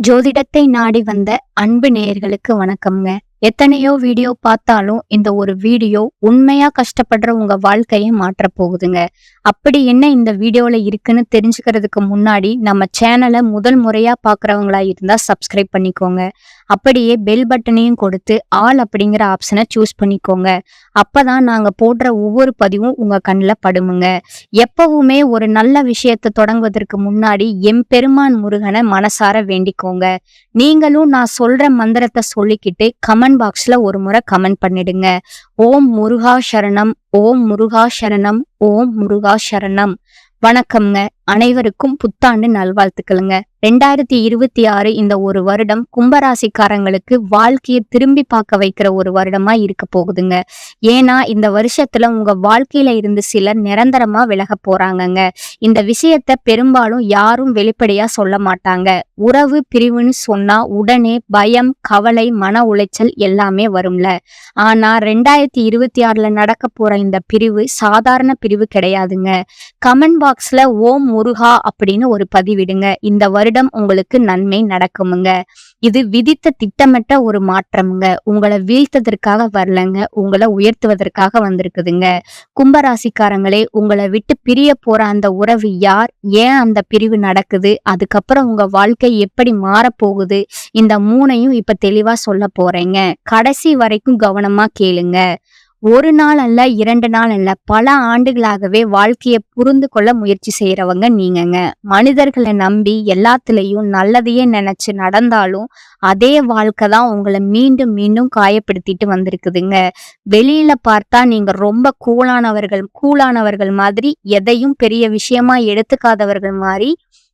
ஜோதிடத்தை நாடி வந்த அன்பு நேயர்களுக்கு வணக்கம்ங்க. எத்தனையோ வீடியோ பார்த்தாலும் இந்த ஒரு வீடியோ உண்மையா கஷ்டப்படுற உங்க வாழ்க்கையை மாற்ற போகுதுங்க. அப்படி என்ன இந்த வீடியோல இருக்குன்னு தெரிஞ்சுக்கிறதுக்கு முன்னாடி நம்ம சேனலை முதல் முறையா பாக்குறவங்களா இருந்தா சப்ஸ்கிரைப் பண்ணிக்கோங்க. அப்படியே பெல் பட்டனையும் கொடுத்து ஆல் அப்படிங்கிற ஆப்ஷனை சூஸ் பண்ணிக்கோங்க. அப்பதான் நாங்க போடுற ஒவ்வொரு பதிவும் உங்க கண்ணில் படுமுங்க. எப்பவுமே ஒரு நல்ல விஷயத்தை தொடங்குவதற்கு முன்னாடி எம்பெருமான் முருகனை மனசார வேண்டிக்கோங்க. நீங்களும் நான் சொல்ற மந்திரத்தை சொல்லிக்கிட்டு கமெண்ட் பாக்ஸ்ல ஒரு முறை கமெண்ட் பண்ணிடுங்க. ஓம் முருகா சரணம், ஓம் முருகா சரணம், ஓம் முருகா சரணம். வணக்கம்ங்க. அனைவருக்கும் புத்தாண்டு நல்வாழ்த்துக்களுங்க. 2026 இந்த ஒரு வருடம் கும்பராசிக்காரங்களுக்கு வாழ்க்கையை திரும்பி பார்க்க வைக்கிற ஒரு வருடமா இருக்க போகுதுங்க. ஏன்னா இந்த வருஷத்துல உங்க வாழ்க்கையில இருந்து சிலர் நிரந்தரமா விலக போறாங்கங்க. இந்த விஷயத்த பெரும்பாலும் யாரும் வெளிப்படையா சொல்ல மாட்டாங்க. உறவு பிரிவுன்னு சொன்னா உடனே பயம், கவலை, மன உளைச்சல் எல்லாமே வரும்ல. ஆனா 2026 நடக்க போற இந்த பிரிவு சாதாரண பிரிவு கிடையாதுங்க. கமெண்ட் பாக்ஸ்ல ஓம் முருகா அப்படின்னு ஒரு பதிவிடுங்க. இந்த வருடம் உங்களுக்கு நன்மை நடக்குமுங்க. இது விதித்த திட்டமிட்ட ஒரு மாற்றம்ங்க. உங்களை வீழ்த்ததற்காக வரலங்க, உங்களை உயர்த்துவதற்காக வந்திருக்குதுங்க. கும்பராசிக்காரங்களே, உங்களை விட்டு பிரிய போற அந்த உறவு யார், ஏன் அந்த பிரிவு நடக்குது, அதுக்கப்புறம் உங்க வாழ்க்கை எப்படி மாறப்போகுது, இந்த மூணையும் இப்ப தெளிவா சொல்ல போறேங்க. கடைசி வரைக்கும் கவனமா கேளுங்க. ஒரு நாள் அல்ல, 2 நாள் அல்ல, பல ஆண்டுகளாகவே வாழ்க்கையை புரிந்து கொள்ள முயற்சி செய்யறவங்க நீங்கங்க. மனிதர்களை நம்பி எல்லாத்துலயும் நல்லதையே நினைச்சு நடந்தாலும் அதே வாழ்க்கை தான் உங்களை மீண்டும் மீண்டும் காயப்படுத்திட்டு வந்திருக்குதுங்க. வெளியில பார்த்தா நீங்க ரொம்ப கூலானவர்கள் மாதிரி, எதையும் பெரிய விஷயமா எடுத்துக்காதவர்கள் மாதிரி,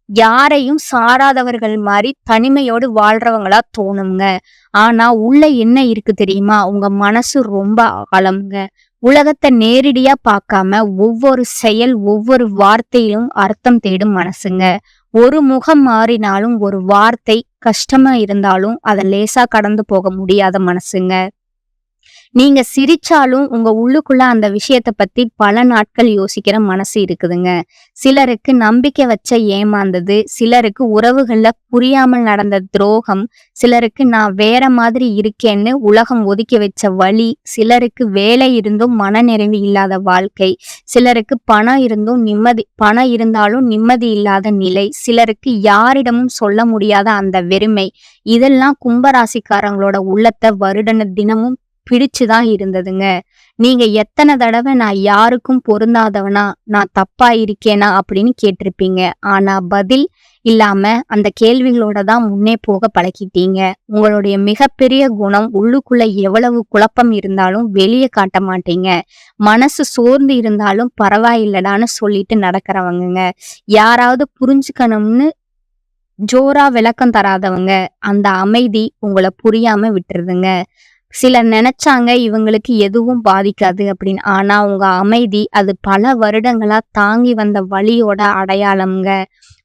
யாரையும் சாராதவர்கள் மாதிரி தனிமையோடு வாழ்றவங்களா தோணுங்க. ஆனா உள்ள என்ன இருக்கு தெரியுமா? உங்க மனசு ரொம்ப ஆழம்ங்க. உலகத்தை நேரடியா பார்க்காம ஒவ்வொரு செயல், ஒவ்வொரு வார்த்தையிலும் அர்த்தம் தேடும் மனசுங்க. ஒரு முகம் மாறினாலும், ஒரு வார்த்தை கஷ்டமா இருந்தாலும் அதை லேசா கடந்து போக முடியாத மனசுங்க. நீங்க சிரிச்சாலும் உங்க உள்ளுக்குள்ள அந்த விஷயத்த பத்தி பல நாட்கள் யோசிக்கிற மனசு இருக்குதுங்க. சிலருக்கு நம்பிக்கை வச்ச ஏமாந்தது, சிலருக்கு உறவுகள்ல புரியாமல் நடந்த துரோகம், சிலருக்கு நான் வேற மாதிரி இருக்கேன்னு உலகம் ஒதுக்கி வச்ச வழி, சிலருக்கு வேலை இருந்தும் மனநிறைவு இல்லாத வாழ்க்கை, சிலருக்கு பணம் இருந்தாலும் நிம்மதி இல்லாத நிலை, சிலருக்கு யாரிடமும் சொல்ல முடியாத அந்த வெறுமை. இதெல்லாம் கும்பராசிக்காரங்களோட உள்ளத்தை வருடன தினமும் பிடிச்சுதான் இருந்ததுங்க. நீங்க எத்தனை தடவை நான் யாருக்கும் பொருந்தாதவனா, நான் தப்பா இருக்கேனா அப்படின்னு கேட்டிருப்பீங்க. ஆனா பதில் இல்லாம அந்த கேள்விகளோட தான் முன்னே போக பழகிட்டீங்க. உங்களுடைய மிகப்பெரிய குணம், உள்ளுக்குள்ள எவ்வளவு குழப்பம் இருந்தாலும் வெளியே காட்ட மாட்டீங்க. மனசு சோர்ந்து இருந்தாலும் பரவாயில்லடான்னு சொல்லிட்டு நடக்கிறவங்க. யாராவது புரிஞ்சுக்கணும்னு ஜோரா விளக்கம் தராதவங்க. அந்த அமைதி உங்களை புரியாம விட்டுருதுங்க. சிலர் நினைச்சாங்க இவங்களுக்கு எதுவும் பாதிக்காது அப்படின்னு. ஆனா உங்க அமைதி அது பல வருடங்களா தாங்கி வந்த வலியோட அடையாளம்ங்க.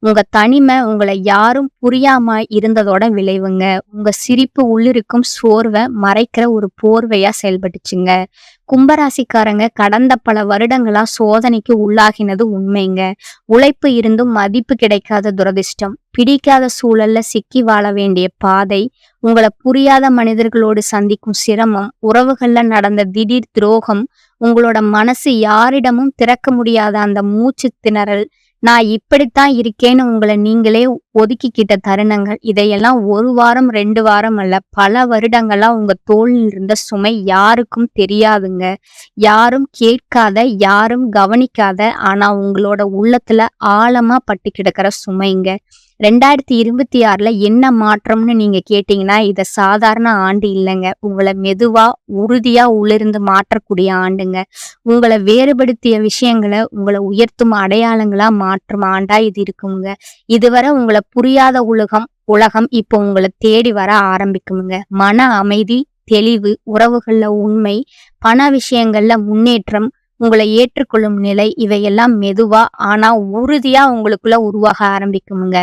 உங்க தனிமை உங்களை யாரும் புரியாம இருந்ததோட விளைவுங்க. உங்க சிரிப்பு உள்ளிருக்கும் சோர்வை மறைக்கிற ஒரு போர்வையா செயல்பட்டுச்சுங்க. கும்பராசிக்காரங்க கடந்த பல வருடங்களா சோதனைக்கு உள்ளாகினது உண்மைங்க. உழைப்பு இருந்தும் மதிப்பு கிடைக்காத துரதிர்ஷ்டம், பிடிக்காத சூழல்ல சிக்கி வாழ வேண்டிய பாதை, உங்களை புரியாத மனிதர்களோடு சந்திக்கும் சிரமம், உறவுகள்ல நடந்த திடீர் துரோகம், உங்களோட மனசு யாரிடமும் திறக்க முடியாத அந்த மூச்சு திணறல், நான் இப்படித்தான் இருக்கேன்னு உங்களை நீங்களே ஒதுக்கிக்கிட்ட தருணங்கள், இதையெல்லாம் 1 வாரம் 2 வாரம் அல்ல, பல வருடங்களா உங்க தோளில் இருந்த சுமை யாருக்கும் தெரியாதுங்க. யாரும் கேட்காத, யாரும் கவனிக்காத, ஆனா உங்களோட உள்ளத்துல ஆழமா பட்டு கிடக்கிற சுமைங்க. 2026 என்ன மாற்றம்னு நீங்க கேட்டீங்கன்னா, இது சாதாரண ஆண்டு இல்லைங்க. உங்களை மெதுவா உறுதியா உள்ளிருந்து மாற்றக்கூடிய ஆண்டுங்க. உங்களை வேறுபடுத்திய விஷயங்களை உங்களை உயர்த்தும் அடையாளங்களா மாற்றும் ஆண்டா இது இருக்குங்க. இதுவரை உங்களை புரியாத உலகம் இப்போ உங்களை தேடி வர ஆரம்பிக்குங்க. மன அமைதி, தெளிவு, உறவுகள்ல உண்மை, பண விஷயங்கள்ல முன்னேற்றம், உங்களை ஏற்றுக்கொள்ளும் நிலை, இவையெல்லாம் மெதுவா ஆனா உறுதியா உங்களுக்குள்ள உருவாக ஆரம்பிக்குமுங்க.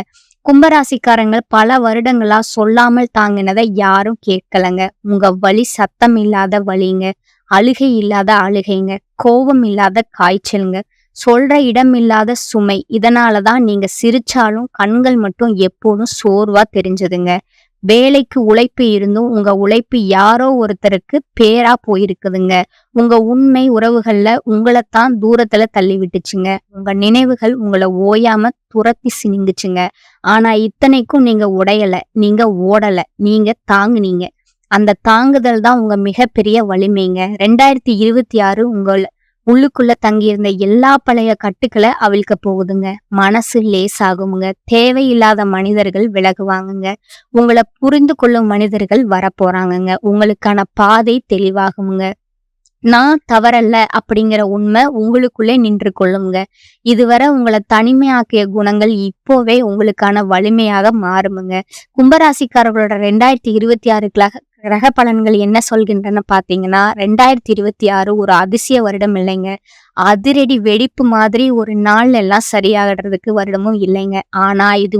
கும்பராசிக்காரங்க பல வருடங்களா சொல்லாமல் தாங்கினதை யாரும் கேட்கலங்க. உங்க வலி சத்தம் இல்லாத வலிங்க, அழுகை இல்லாத அழுகைங்க, கோபம் இல்லாத காய்ச்சலுங்க, சொல்ற இடம் இல்லாத சுமை. இதனாலதான் நீங்க சிரிச்சாலும் கண்கள் மட்டும் எப்போதும் சோர்வா தெரிஞ்சதுங்க. வேலைக்கு உழைப்பு இருந்தும் உங்க உழைப்பு யாரோ ஒருத்தருக்கு பேரா போயிருக்குதுங்க. உங்க உண்மை உறவுகள்ல உங்களைத்தான் தூரத்துல தள்ளி விட்டுச்சுங்க. உங்க நினைவுகள் உங்களை ஓயாம துரத்தி சினுங்குச்சுங்க. ஆனா இத்தனைக்கும் நீங்க உடையல, நீங்க ஓடல, நீங்க தாங்குனீங்க. அந்த தாங்குதல் தான் உங்க மிகப்பெரிய வலிமைங்க. 2026 உள்ளுக்குள்ள தங்கியிருந்த எல்லா பழைய கட்டுக்களை அவிழ்க்க போகுதுங்க. மனசு லேசாகுங்க. தேவையில்லாத மனிதர்கள் விலகுவாங்கங்க. உங்களை புரிந்து கொள்ளும் மனிதர்கள் வரப்போறாங்கங்க. உங்களுக்கான பாதை தெளிவாகுங்க. நான் தவறல்ல அப்படிங்கிற உண்மை உங்களுக்குள்ளே நின்று கொள்ளுங்க. இதுவரை உங்களை தனிமையாக்கிய குணங்கள் இப்போவே உங்களுக்கான வலிமையாக மாறுமுங்க. கும்பராசிக்காரர்களோட 2026 கிரக பலன்கள் என்ன சொல்கின்றன பாத்தீங்கன்னா, 2026 ஒரு அதிசய வருடம் இல்லைங்க. அதிரடி வெடிப்பு மாதிரி ஒரு நாள் எல்லாம் சரியாகிறதுக்கு வருடமும் இல்லைங்க. ஆனா இது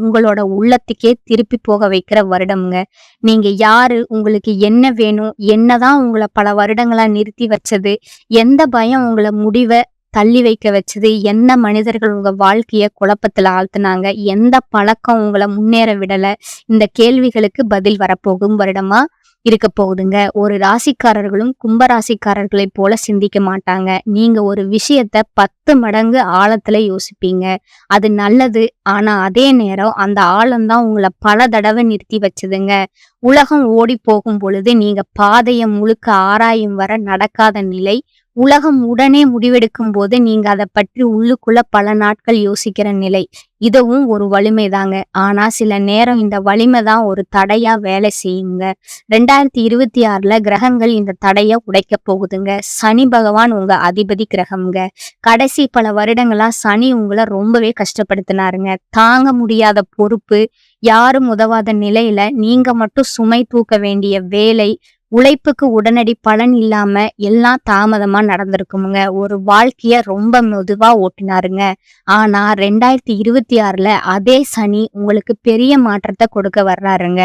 உங்களோட உள்ளத்துக்கே திருப்பி போக வைக்கிற வருடம்ங்க. நீங்க யாரு, உங்களுக்கு என்ன வேணும், என்னதான் உங்களை பல வருடங்களா நிறுத்தி வச்சது, எந்த பயம் உங்களை முடிவை தள்ளி வைக்க வச்சது, என்ன மனிதர்கள் உங்க வாழ்க்கைய குழப்பத்துல ஆழ்த்தினாங்க, எந்த பழக்கம் உங்களை முன்னேற விடல, இந்த கேள்விகளுக்கு பதில் வரப்போகும் வருடமா இருக்க போகுதுங்க. ஒரு ராசிக்காரர்களும் கும்பராசிக்காரர்களை போல சிந்திக்க மாட்டாங்க. நீங்க ஒரு விஷயத்த 10 மடங்கு ஆழத்துல யோசிப்பீங்க. அது நல்லது. ஆனா அதே நேரம் அந்த ஆழம்தான் உங்களை பல தடவை நிறுத்தி வச்சதுங்க. உலகம் ஓடி போகும் பொழுது நீங்க பாதையை முழுக்க ஆராயும் வர நடக்காத நிலை. உலகம் உடனே முடிவெடுக்கும் போது நீங்க அதை பற்றி உள்ளுக்குள்ள பல நாட்கள் யோசிக்கிற நிலை. இதுவும் ஒரு வலிமை தாங்க. ஆனா சில நேரம் இந்த வலிமை தான் ஒரு தடையா வேலை செய்யுங்க. 2026 கிரகங்கள் இந்த தடைய உடைக்க போகுதுங்க. சனி பகவான் உங்க அதிபதி கிரகம்ங்க. கடைசி பல வருடங்களா சனி உங்களை ரொம்பவே கஷ்டப்படுத்தினாருங்க. தாங்க முடியாத பொறுப்பு, யாரும் உதவாத நிலையில நீங்க மட்டும் சுமை தூக்க வேண்டிய வேலை, உழைப்புக்கு உடனடி பலன் இல்லாம எல்லாம் தாமதமா நடந்திருக்குமுங்க. ஒரு வாழ்க்கைய ரொம்ப மெதுவா ஓட்டினாருங்க. ஆனா 2026 அதே சனி உங்களுக்கு பெரிய மாற்றத்தை கொடுக்க வர்றாருங்க.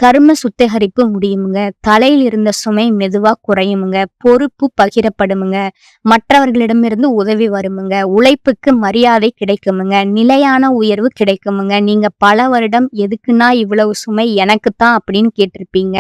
கர்ம சுத்திகரிப்பு முடியுமுங்க. தலையில் இருந்த சுமை மெதுவா குறையுமுங்க. பொறுப்பு பகிரப்படுமுங்க. மற்றவர்களிடமிருந்து உதவி வருமுங்க. உழைப்புக்கு மரியாதை கிடைக்குமுங்க. நிலையான உயர்வு கிடைக்குமுங்க. நீங்க பல வருடம் எதுக்குன்னா இவ்வளவு சுமை எனக்குத்தான் அப்படின்னு கேட்டிருப்பீங்க.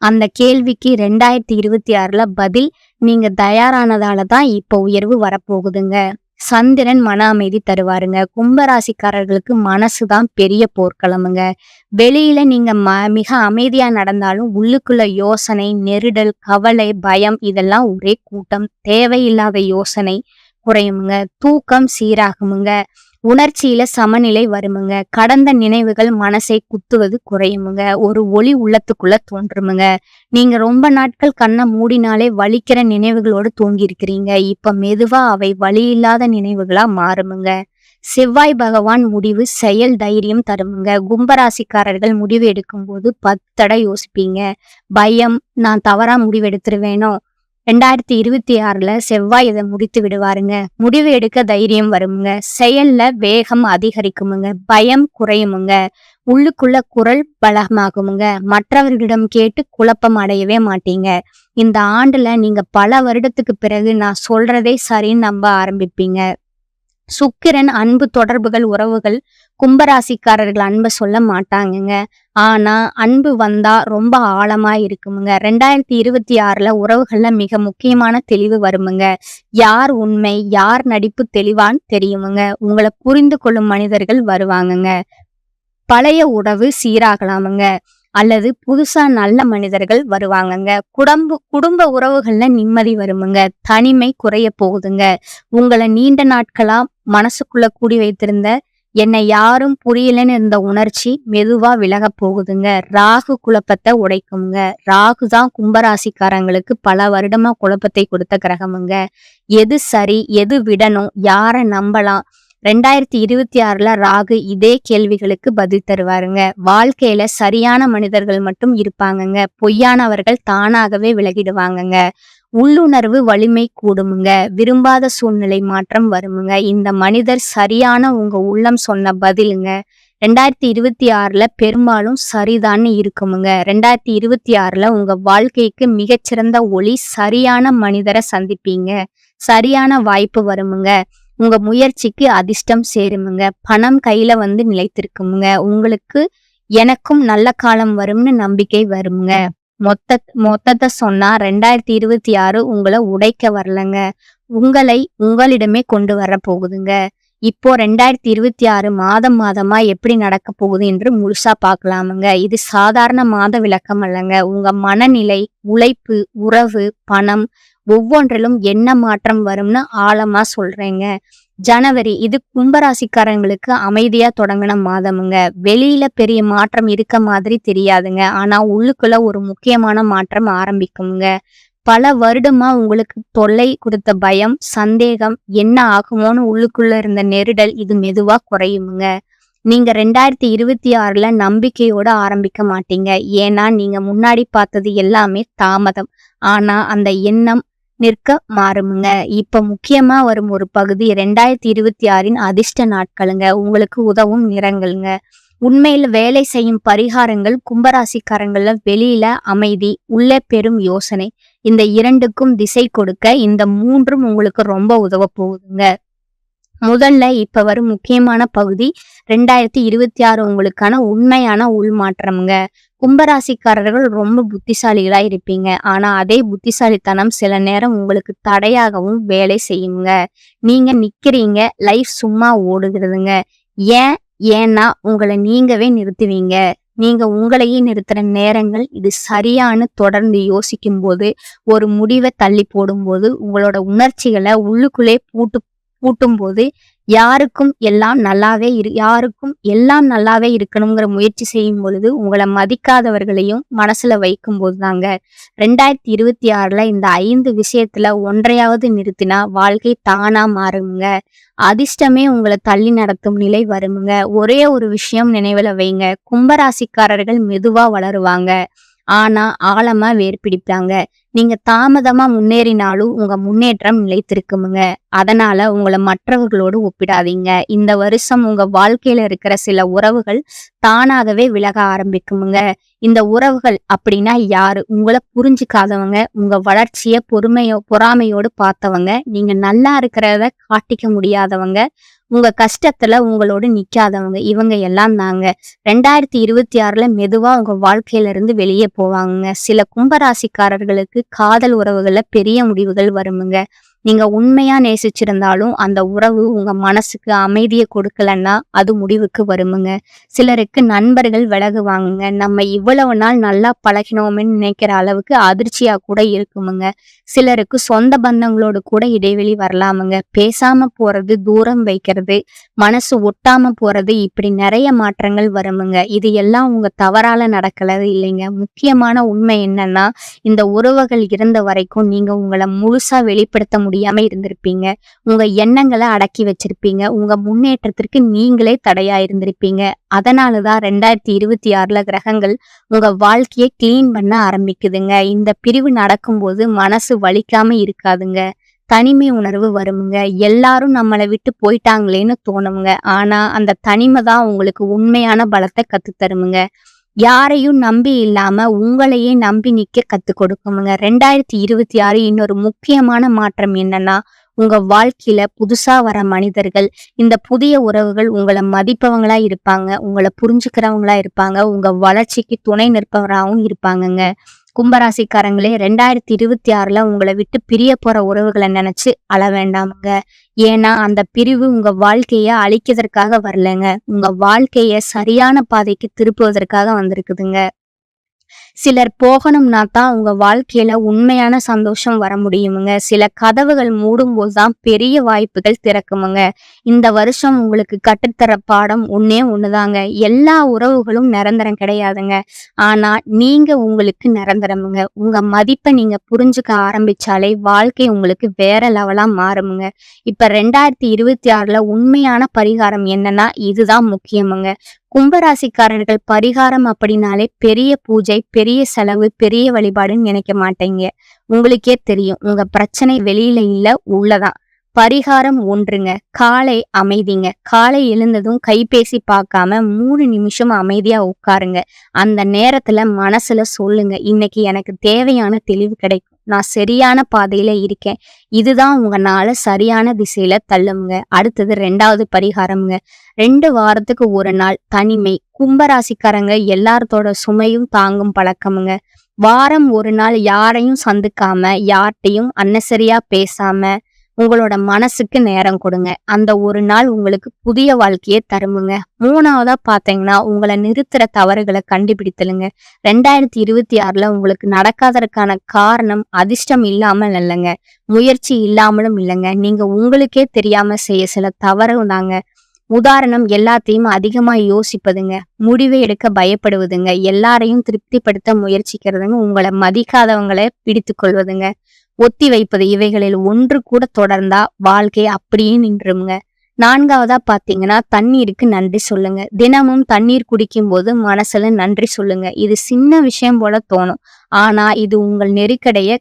அந்த கேள்விக்கு 2026 பதில் நீங்க தயாரானதால தான் இப்ப உயர்வு வரப்போகுதுங்க. சந்திரன் மன அமைதி தருவாருங்க. கும்பராசிக்காரர்களுக்கு மனசுதான் பெரிய போர்க்களமுங்க. வெளியில நீங்க மிக அமைதியா நடந்தாலும் உள்ளுக்குள்ள யோசனை, நெருடல், கவலை, பயம் இதெல்லாம் ஒரே கூட்டம். தேவையில்லாத யோசனை குறையுமுங்க. தூக்கம் சீராகுமுங்க. உணர்ச்சியில சமநிலை வருமுங்க. கடந்த நினைவுகள் மனசை குத்துவது குறையுமுங்க. ஒரு ஒளி உள்ளத்துக்குள்ள தோன்றுமுங்க. நீங்க ரொம்ப நாட்கள் கண்ணை மூடினாலே வலிக்கிற நினைவுகளோடு தூங்கி இருக்கிறீங்க. இப்ப மெதுவா அவை வலியில்லாத நினைவுகளா மாறுமுங்க. செவ்வாய் பகவான் முடிவு செயல் தைரியம் தருமுங்க. கும்பராசிக்காரர்கள் முடிவு எடுக்கும் போது 10 தடவை யோசிப்பீங்க. பயம், நான் தவறா முடிவு எடுத்துருவேனோ. 2026 செவ்வாய் இதை முடித்து விடுவாருங்க. முடிவு எடுக்க தைரியம் வருமுங்க. செயல்ல வேகம் அதிகரிக்குமுங்க. பயம் குறையுமுங்க. உள்ளுக்குள்ள குரல் பலமாகுமுங்க. மற்றவர்களிடம் கேட்டு குழப்பம் அடையவே மாட்டீங்க. இந்த ஆண்டுல நீங்க பல வருடத்துக்கு பிறகு நான் சொல்றதே சரின்னு நம்ப ஆரம்பிப்பீங்க. சுக்கிரன் அன்பு தொடர்புகள் உறவுகள். கும்பராசிக்காரர்கள் அன்பை சொல்ல மாட்டாங்கங்க. ஆனா அன்பு வந்தா ரொம்ப ஆழமா இருக்குமுங்க. 2026 உறவுகள்ல மிக முக்கியமான தெளிவு வருமுங்க. யார் உண்மை, யார் நடிப்பு தெளிவான்னு தெரியுமுங்க. உங்களை புரிந்து கொள்ளும் மனிதர்கள் வருவாங்கங்க. பழைய உறவு சீராகலாமுங்க. அல்லது புதுசா நல்ல மனிதர்கள் வருவாங்கங்க. குடும்ப உறவுகள்ல நிம்மதி வருமுங்க. தனிமை குறைய போகுதுங்க. உங்களை நீண்ட நாட்களா மனசுக்குள்ள கூடி வைத்திருந்த என்னை யாரும் புரியலன்னு இருந்த உணர்ச்சி மெதுவா விலக போகுதுங்க. ராகு குழப்பத்தை உடைக்குங்க. ராகு தான் கும்பராசிக்காரங்களுக்கு பல வருடமா குழப்பத்தை கொடுத்த கிரகமுங்க. எது சரி, எது விடணும், யாரை நம்பலாம். 2026 ராகு இதே கேள்விகளுக்கு பதில் தருவாருங்க. வாழ்க்கையில சரியான மனிதர்கள் மட்டும் இருப்பாங்கங்க. பொய்யானவர்கள் தானாகவே விலகிடுவாங்கங்க. உள்ளுணர்வு வலிமை கூடுமுங்க. விரும்பாத சூழ்நிலை மாற்றம் வருமுங்க. இந்த மனிதர் சரியான உங்க உள்ளம் சொன்ன பதிலுங்க. 2026ல பெரும்பாலும் சரிதான்னு இருக்குமுங்க. 2026ல உங்க வாழ்க்கைக்கு மிகச்சிறந்த ஒளி, சரியான மனிதரை சந்திப்பீங்க. சரியான வாய்ப்பு வருமுங்க. உங்க முயற்சிக்கு அதிர்ஷ்டம் சேருமுங்க. பணம் கையில வந்து நிலைத்திருக்குமுங்க. உங்களுக்கு எனக்கும் நல்ல காலம் வரும்னு நம்பிக்கை வருமுங்க. மொத்தத்தை சொன்னா 2026 உங்களை உடைக்க வரலங்க. உங்களை உங்களிடமே கொண்டு வர போகுதுங்க. இப்போ 2026 மாதமா எப்படி நடக்க போகுது என்று முழுசா பார்க்கலாமுங்க. இது சாதாரண மாத விளக்கம் அல்லங்க. உங்க மனநிலை, உழைப்பு, உறவு, பணம் ஒவ்வொன்றிலும் என்ன மாற்றம் வரும்னு ஆழமா சொல்றேங்க. ஜனவரி இது கும்பராசிக்காரங்களுக்கு அமைதியா தொடங்கின மாதமுங்க. வெளியில பெரிய மாற்றம் இருக்க மாதிரி தெரியாதுங்க. ஆனா உள்ளுக்குள்ள ஒரு முக்கியமான மாற்றம் ஆரம்பிக்குங்க. பல வருடமா உங்களுக்கு தொல்லை கொடுத்த பயம், சந்தேகம், என்ன ஆகுமோன்னு உள்ளுக்குள்ள இருந்த நெருடல் இது மெதுவா குறையுமுங்க. நீங்க 2026ல நம்பிக்கையோட ஆரம்பிக்க மாட்டீங்க. ஏன்னா நீங்க முன்னாடி பார்த்தது எல்லாமே தாமதம். ஆனா அந்த எண்ணம் நிற்க மாறுமுங்க. இப்ப முக்கியமா வரும் ஒரு பகுதி 2026ன் அதிர்ஷ்ட நாட்களுங்க. உங்களுக்கு உதவும் நிறங்களுங்க. உண்மையில வேலை செய்யும் பரிகாரங்கள் கும்பராசிக்காரங்கள்ல வெளியில அமைதி, உள்ளே பெரும் யோசனை. இந்த இரண்டுக்கும் திசை கொடுக்க இந்த மூன்றும் உங்களுக்கு ரொம்ப உதவ போகுதுங்க. முதல்ல இப்ப வரும் முக்கியமான பகுதி 2026 உங்களுக்கான உண்மையான உள்மாற்றம்ங்க. கும்பராசிக்காரர்கள் ரொம்ப புத்திசாலிகளா இருப்பீங்க. ஆனா அதே புத்திசாலித்தனம் சில நேரம் உங்களுக்கு தடையாகவும் வேலை செய்யுங்க. நீங்க நிக்கிறீங்க, லைஃப் சும்மா ஓடுகிறதுங்க. ஏன்னா உங்களை நீங்கவே நிறுத்துவீங்க. நீங்க உங்களையே நிறுத்துற நேரங்கள் இது சரியானு தொடர்ந்து யோசிக்கும் போது, ஒரு முடிவை தள்ளி போடும்போது, உங்களோட உணர்ச்சிகளை உள்ளுக்குள்ளே பூட்டும் போது, யாருக்கும் எல்லாம் நல்லாவே இருக்கணுங்கிற முயற்சி செய்யும் பொழுது, உங்களை மதிக்காதவர்களையும் மனசுல வைக்கும் போதுதாங்க 2026ல இந்த 5 விஷயத்துல ஒன்றையாவது நிறுத்தினா வாழ்க்கை தானா மாறுங்க. அதிர்ஷ்டமே உங்களை தள்ளி நடத்தும் நிலை வருமுங்க. ஒரே ஒரு விஷயம் நினைவுல வைங்க. கும்பராசிக்காரர்கள் மெதுவா வளருவாங்க. ஆனா ஆழமா வேர் பிடிப்பாங்க. நீங்க தாமதமா முன்னேறினாலும் உங்க முன்னேற்றம் நிலைத்திருக்குமுங்க. அதனால உங்களை மற்றவர்களோடு ஒப்பிடாதீங்க. இந்த வருஷம் உங்க வாழ்க்கையில இருக்கிற சில உறவுகள் தானாகவே விலக ஆரம்பிக்குமுங்க. இந்த உறவுகள் அப்படின்னா யாரு? உங்களை புரிஞ்சுக்காதவங்க, உங்க வளர்ச்சிய பொறாமையோடு பார்த்தவங்க, நீங்க நல்லா இருக்கிறத காட்டிக்க முடியாதவங்க, உங்க கஷ்டத்துல உங்களோடு நிக்காதவங்க, இவங்க எல்லாம் தாங்க 2026ல மெதுவா உங்க வாழ்க்கையில இருந்து வெளியே போவாங்க. சில கும்பராசிக்காரர்களுக்கு காதல் உறவுகள்ல பெரிய முடிவுகள் வருமுங்க. நீங்க உண்மையா நேசிச்சிருந்தாலும் அந்த உறவு உங்க மனசுக்கு அமைதியை கொடுக்கலன்னா அது முடிவுக்கு வருமுங்க. சிலருக்கு நண்பர்கள் விலகுவாங்க. நம்ம இவ்வளவு நாள் நல்லா பழகினோம்னு நினைக்கிற அளவுக்கு அதிர்ச்சியா கூட இருக்குமுங்க. சிலருக்கு சொந்த பந்தங்களோடு கூட இடைவெளி வரலாமுங்க. பேசாம போறது, தூரம் வைக்கிறது, மனசு ஒட்டாம போறது, இப்படி நிறைய மாற்றங்கள் வருமுங்க. இது எல்லாம் உங்க தவறால நடக்கிறது இல்லைங்க. முக்கியமான உண்மை என்னன்னா, இந்த உறவுகள் இருந்த வரைக்கும் நீங்க உங்களை முழுசா வெளிப்படுத்த முடியாம இருந்திருப்பீங்க. உங்க எண்ணங்களை அடக்கி வச்சிருப்பீங்க. உங்க முன்னேற்றத்திற்கு நீங்களே தடையா இருந்திருப்பீங்க. அதனாலதான் 2026ல கிரகங்கள் உங்க வாழ்க்கையை கிளீன் பண்ண ஆரம்பிக்குதுங்க. இந்த பிரிவு நடக்கும்போது மனசு வலிக்காம இருக்காதுங்க. தனிமை உணர்வு வருமுங்க. எல்லாரும் நம்மளை விட்டு போயிட்டாங்களேன்னு தோணுங்க. ஆனா அந்த தனிமை தான் உங்களுக்கு உண்மையான பலத்தை கத்துத்தருமுங்க. யாரையும் நம்பி இல்லாம உங்களையே நம்பி நிக்க கத்து கொடுக்குமுங்க. 2026 இன்னொரு முக்கியமான மாற்றம் என்னன்னா, உங்க வாழ்க்கையில புதுசா வர மனிதர்கள், இந்த புதிய உறவுகள் உங்களை மதிப்பவங்களா இருப்பாங்க, உங்களை புரிஞ்சுக்கிறவங்களா இருப்பாங்க, உங்க வளர்ச்சிக்கு துணை நிற்பவராகவும் இருப்பாங்கங்க. கும்பராசிக்காரங்களே 2026ல உங்களை விட்டு பிரிய போற உறவுகளை நினைச்சு அழ வேண்டாமுங்க. ஏன்னா அந்த பிரிவு உங்க வாழ்க்கைய அழிக்கிறதுக்காக வரலங்க. உங்க வாழ்க்கைய சரியான பாதைக்கு திருப்புவதற்காக வந்திருக்குதுங்க. சிலர் போகணும்னா தான் உங்க வாழ்க்கையில உண்மையான சந்தோஷம் வர முடியுமுங்க. சில கதவுகள் மூடும் போதுதான் பெரிய வாய்ப்புகள் திறக்குமுங்க. இந்த வருஷம் உங்களுக்கு கற்றுத்தர பாடம் ஒண்ணுதாங்க. எல்லா உறவுகளும் நிரந்தரம் கிடையாதுங்க. ஆனா நீங்க உங்களுக்கு நிரந்தரமுங்க. உங்க மதிப்பை நீங்க புரிஞ்சுக்க ஆரம்பிச்சாலே வாழ்க்கை உங்களுக்கு வேற லெவலா மாறுமுங்க. இப்ப 2026ல உண்மையான பரிகாரம் என்னன்னா, இதுதான் முக்கியமுங்க. கும்பராசிக்காரர்கள் பரிகாரம் அப்படின்னாலே பெரிய பூஜை, பெரிய செலவு, பெரிய வழிபாடுன்னு நினைக்க மாட்டீங்க. உங்களுக்கே தெரியும், உங்க பிரச்சனை வெளியில இல்ல, உள்ளதான். பரிகாரம் ஒன்றுங்க. காலை அமைதிங்க. காலை எழுந்ததும் கைபேசி பார்க்காம 3 நிமிஷம் அமைதியா உட்காருங்க. அந்த நேரத்துல மனசுல சொல்லுங்க, இன்னைக்கு எனக்கு தேவையான தெளிவு கிடைக்கும். நான் சரியான பாதையில இருக்கேன். இதுதான் உங்க நாள சரியான திசையில தள்ளுமுங்க. அடுத்தது 2வது பரிகாரம்ங்க. 2 வாரத்துக்கு ஒரு நாள் தனிமை. கும்பராசிக்காரங்க எல்லாத்தோட சுமையும் தாங்கும் பழக்கமுங்க. வாரம் ஒரு நாள் யாரையும் சந்திக்காம, யார்கிட்டையும் அன்னசரியா பேசாம உங்களோட மனசுக்கு நேரம் கொடுங்க. அந்த ஒரு நாள் உங்களுக்கு புதிய வாழ்க்கையை தருமுங்க. 3வதா பாத்தீங்கன்னா, உங்களை நிறுத்துற தவறுகளை கண்டுபிடித்தலுங்க. 2026ல உங்களுக்கு நடக்காததற்கான காரணம் அதிர்ஷ்டம் இல்லாமல் இல்லைங்க, முயற்சி இல்லாமலும் இல்லைங்க. நீங்க உங்களுக்கே தெரியாம செய்ய சில தவறு தாங்க. உதாரணம், எல்லாத்தையும் அதிகமா யோசிப்பதுங்க, முடிவை எடுக்க பயப்படுவதுங்க, எல்லாரையும் திருப்திப்படுத்த முயற்சிக்கிறதுங்க, உங்களை மதிக்காதவங்களை பிடித்து கொள்வதுங்க, ஒத்தி வைப்பது. இவைகளில் ஒன்று கூட தொடர்ந்தா வாழ்க்கை அப்படியே நின்றுங்க. 4வதா பாத்தீங்கன்னா, தண்ணீருக்கு நன்றி சொல்லுங்க. தினமும் தண்ணீர் குடிக்கும் போது மனசுல நன்றி சொல்லுங்க. இது சின்ன விஷயம் போல தோணும், ஆனா இது உங்கள் நெருக்கடைய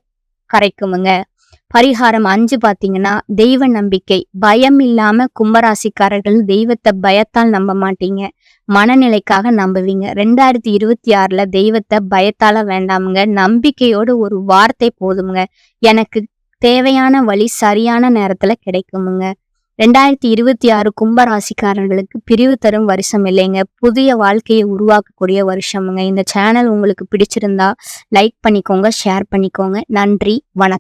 கரைக்குமுங்க. பரிகாரம் 5 பாத்தீங்கன்னா, தெய்வ நம்பிக்கை. பயம் இல்லாம கும்பராசிக்காரர்கள் தெய்வத்தை பயத்தால் நம்ப மாட்டீங்க, மனநிலைக்காக நம்புவீங்க. 2026ல தெய்வத்தை பயத்தால வேண்டாமுங்க, நம்பிக்கையோடு ஒரு வார்த்தை போதுமுங்க. எனக்கு தேவையான வழி சரியான நேரத்துல கிடைக்குமுங்க. 2026 கும்பராசிக்காரர்களுக்கு பிரிவு தரும் வருஷம் இல்லைங்க, புதிய வாழ்க்கையை உருவாக்கக்கூடிய வருஷமுங்க. இந்த சேனல் உங்களுக்கு பிடிச்சிருந்தா லைக் பண்ணிக்கோங்க, ஷேர் பண்ணிக்கோங்க. நன்றி, வணக்கம்.